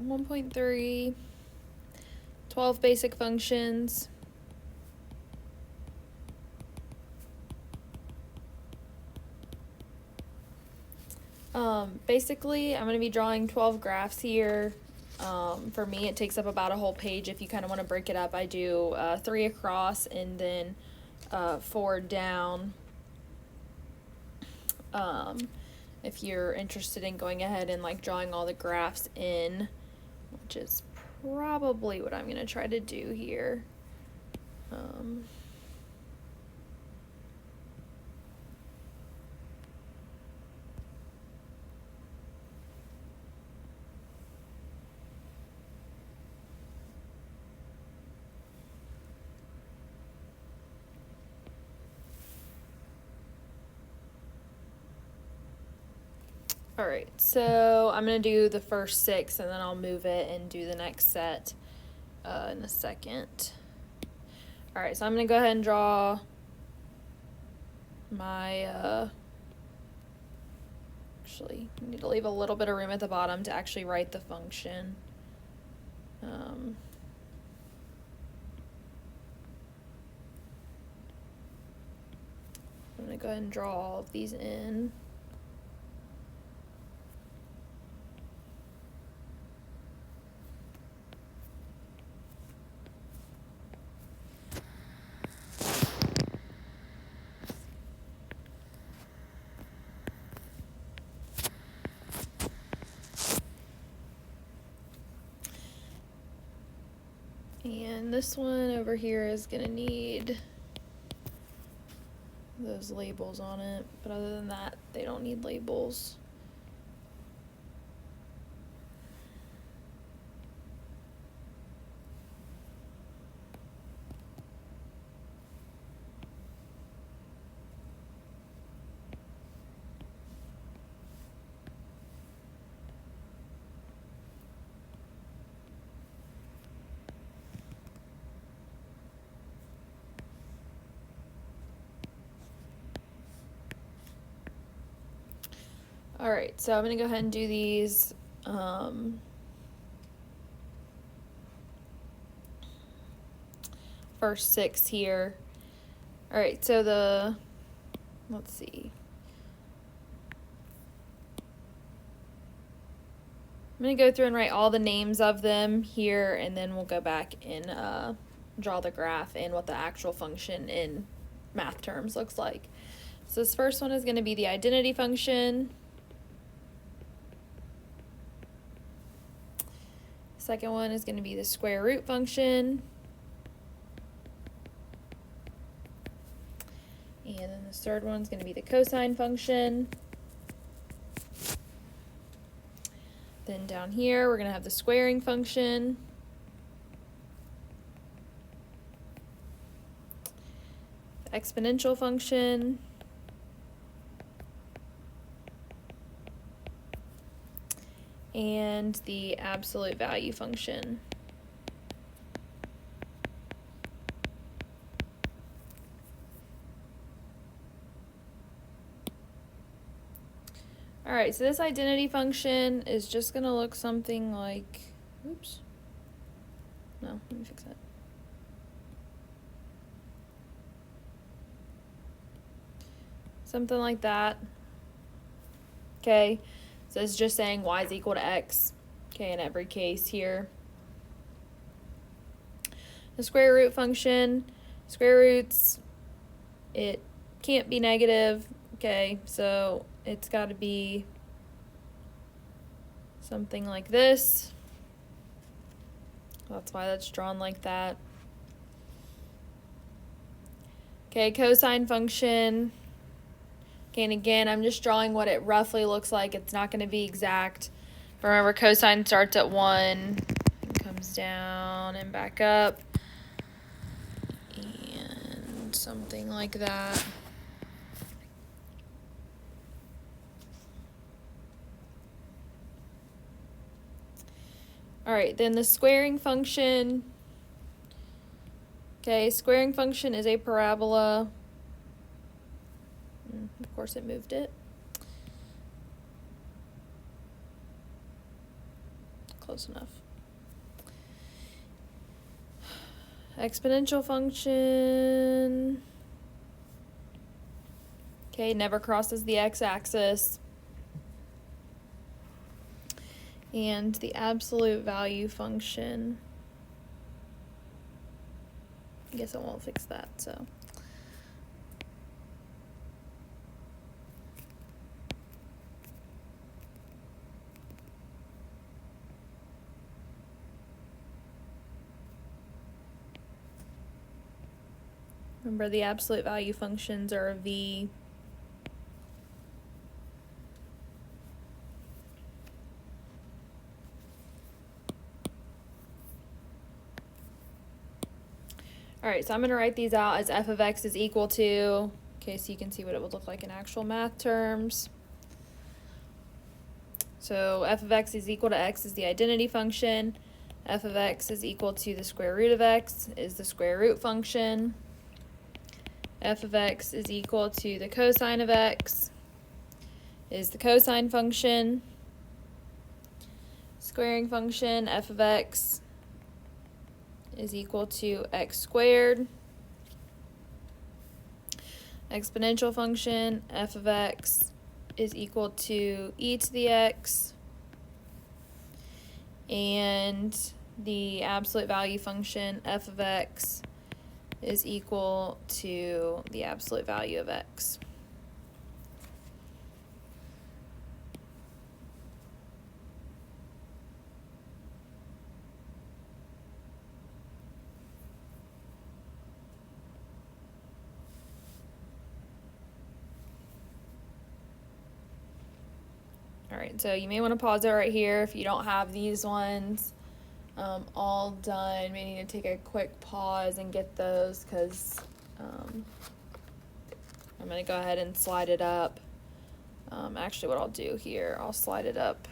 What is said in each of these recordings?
1.3, 12 basic functions. Basically, I'm going to be drawing 12 graphs here. For me, it takes up about a whole page. If you kind of want to break it up, I do 3 across and then 4 down. If you're interested in going ahead and like drawing all the graphs in, which is probably what I'm going to try to do here. Alright, so I'm going to do the first 6 and then I'll move it and do the next set in a second. Alright, so I'm going to go ahead and draw my, actually, I need to leave a little bit of room at the bottom to actually write the function. I'm going to go ahead and draw all of these in. And this one over here is going to need those labels on it, but other than that, they don't need labels. Alright, so I'm going to go ahead and do these first 6 here. Alright, so let's see. I'm going to go through and write all the names of them here, and then we'll go back and draw the graph and what the actual function in math terms looks like. So this first one is going to be the identity function. Second one is going to be the square root function. And then the third one is going to be the cosine function. Then down here, we're going to have the squaring function. The exponential function. And the absolute value function. Alright, so this identity function is just going to look something like, oops, no, let me fix that. Something like that. Okay. So it's just saying y is equal to x, okay, in every case here. The square root function, square roots, it can't be negative, okay, so it's got to be something like this. That's why that's drawn like that. Okay, cosine function. Okay, and again, I'm just drawing what it roughly looks like. It's not going to be exact. Remember, cosine starts at 1 and comes down and back up. And something like that. All right, then the squaring function. Okay, squaring function is a parabola. Of course, it moved it. Close enough. Exponential function. Okay, never crosses the x-axis. And the absolute value function. I guess I won't fix that, so. Remember, the absolute value functions are a v. All right, so I'm going to write these out as f of x is equal to, okay, so you can see what it would look like in actual math terms. So f of x is equal to x is the identity function. F of x is equal to the square root of x is the square root function. F of x is equal to the cosine of x is the cosine function. Squaring function, f of x is equal to x squared. Exponential function, f of x is equal to e to the x. And the absolute value function, f of x, is equal to the absolute value of x. All right, so you may want to pause it right here if you don't have these ones all done. We need to take a quick pause and get those because I'm going to go ahead and slide it up. Actually, what I'll do here, I'll slide it up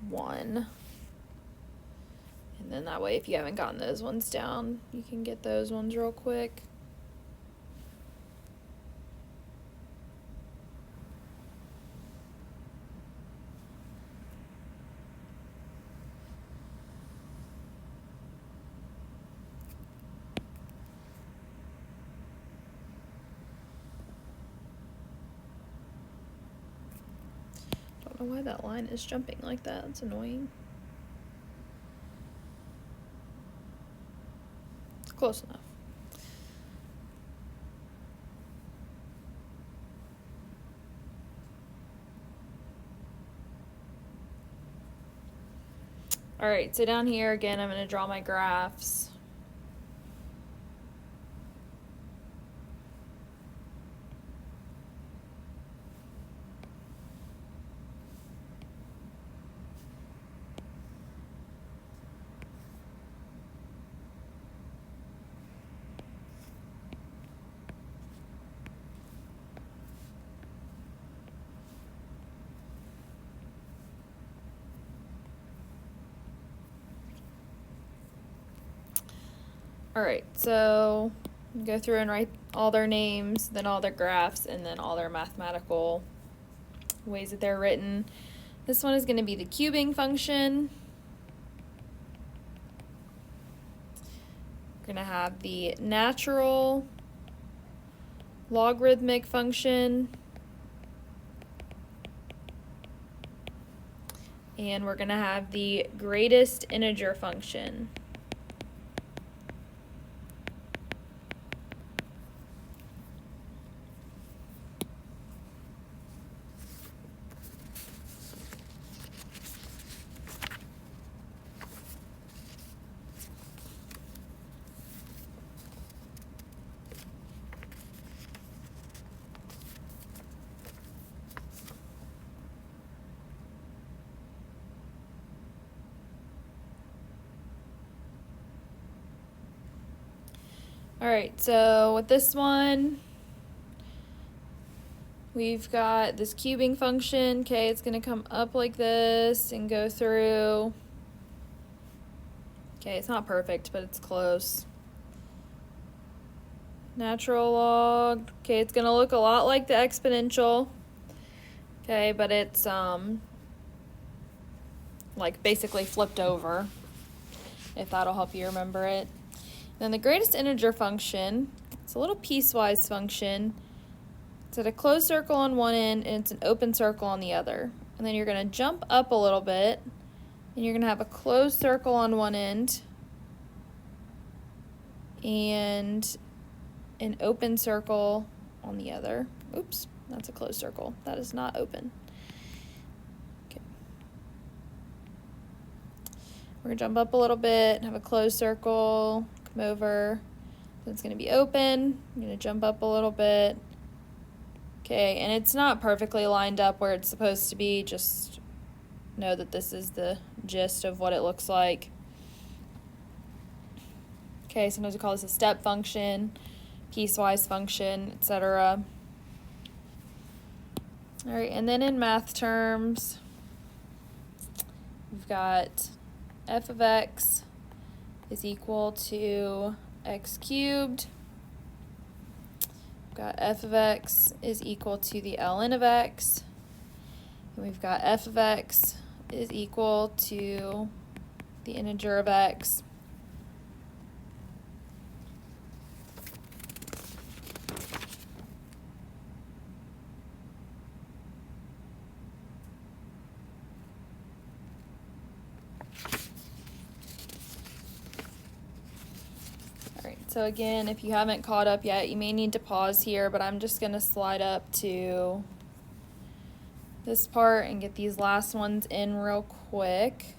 1. And then that way, if you haven't gotten those ones down, you can get those ones real quick. Don't know why that line is jumping like that. That's annoying. Close enough. All right, so down here again, I'm going to draw my graphs. All right, so go through and write all their names, then all their graphs, and then all their mathematical ways that they're written. This one is going to be the cubing function. We're going to have the natural logarithmic function. And we're going to have the greatest integer function. All right, so with this one, we've got this cubing function. Okay, it's going to come up like this and go through. Okay, it's not perfect, but it's close. Natural log. Okay, it's going to look a lot like the exponential. Okay, but it's like basically flipped over, if that'll help you remember it. Then the greatest integer function, it's a little piecewise function. It's at a closed circle on one end and it's an open circle on the other. And then you're going to jump up a little bit and you're going to have a closed circle on one end and an open circle on the other. Oops, that's a closed circle. That is not open. Okay. We're going to jump up a little bit, have a closed circle, come over. Then it's going to be open. I'm going to jump up a little bit. Okay, and it's not perfectly lined up where it's supposed to be. Just know that this is the gist of what it looks like. Okay, sometimes we call this a step function, piecewise function, etc. All right, and then in math terms, we've got f of x is equal to x cubed. We've got f of x is equal to the ln of x. And we've got f of x is equal to the integer of x. So again, if you haven't caught up yet, you may need to pause here, but I'm just going to slide up to this part and get these last ones in real quick.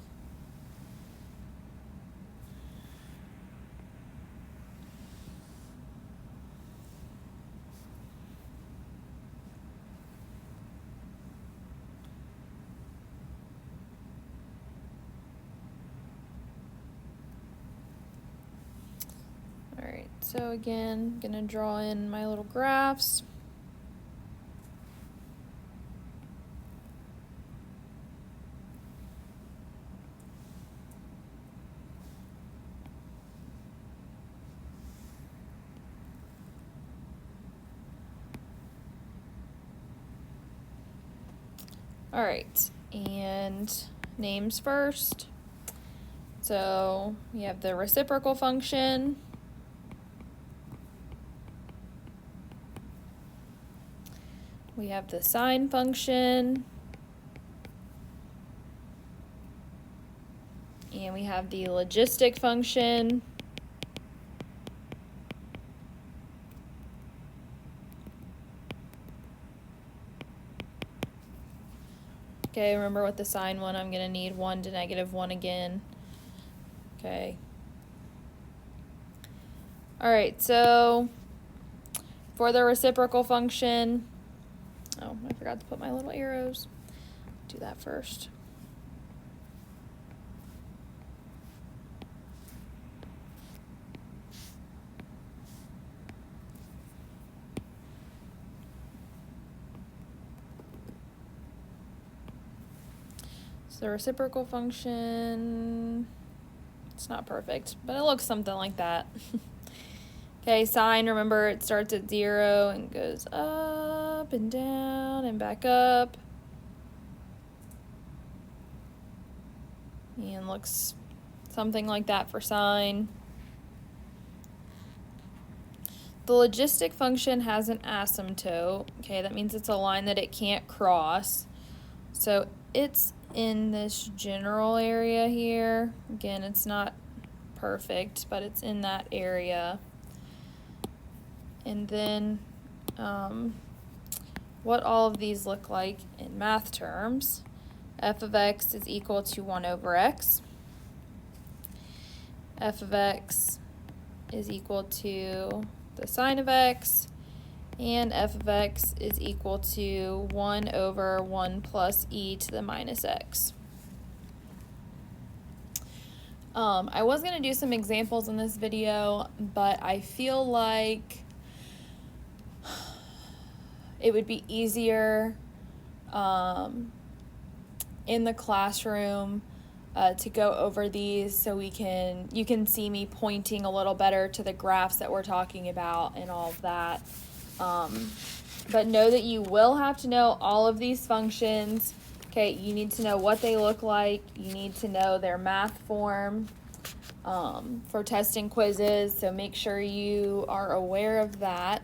Alright, so again, I'm going to draw in my little graphs. Alright, and names first. So we have the reciprocal function. We have the sine function. And we have the logistic function. Okay, remember with the sine one, I'm going to need 1 to negative 1 again. Okay. Alright, so for the reciprocal function, oh, I forgot to put my little arrows. Do that first. So the reciprocal function, it's not perfect, but it looks something like that. Okay, sine, remember it starts at 0 and goes up and down and back up. And looks something like that for sine. The logistic function has an asymptote. Okay, that means it's a line that it can't cross. So it's in this general area here. Again, it's not perfect, but it's in that area. And then what all of these look like in math terms. F of x is equal to 1 over x. F of x is equal to the sine of x. And f of x is equal to 1 over 1 plus e to the minus x. I was going to do some examples in this video, but I feel like it would be easier in the classroom to go over these so you can see me pointing a little better to the graphs that we're talking about and all of that. But know that you will have to know all of these functions Okay, you need to know what they look like. You need to know their math form for testing quizzes, so make sure you are aware of that.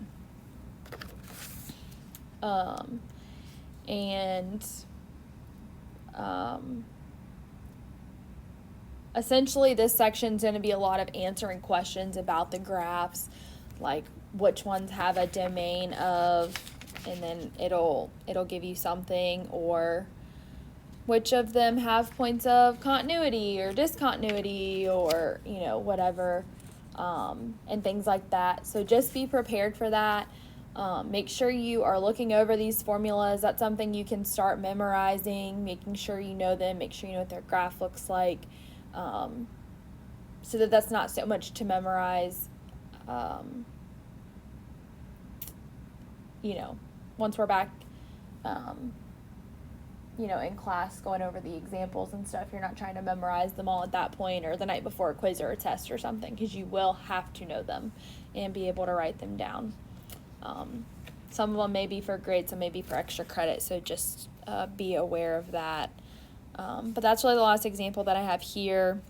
Essentially this section is going to be a lot of answering questions about the graphs, like which ones have a domain of, and then it'll give you something, or which of them have points of continuity or discontinuity, or whatever, and things like that. So just be prepared for that. Make sure you are looking over these formulas. That's something you can start memorizing, making sure you know them, make sure you know what their graph looks like, so that's not so much to memorize. Once we're back, in class going over the examples and stuff, you're not trying to memorize them all at that point or the night before a quiz or a test or something, because you will have to know them and be able to write them down. Some of them may be for grades, some may be for extra credit, so just be aware of that. But that's really the last example that I have here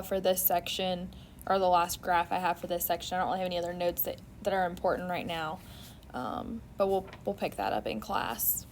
for this section, or the last graph I have for this section. I don't really have any other notes that are important right now, but we'll pick that up in class.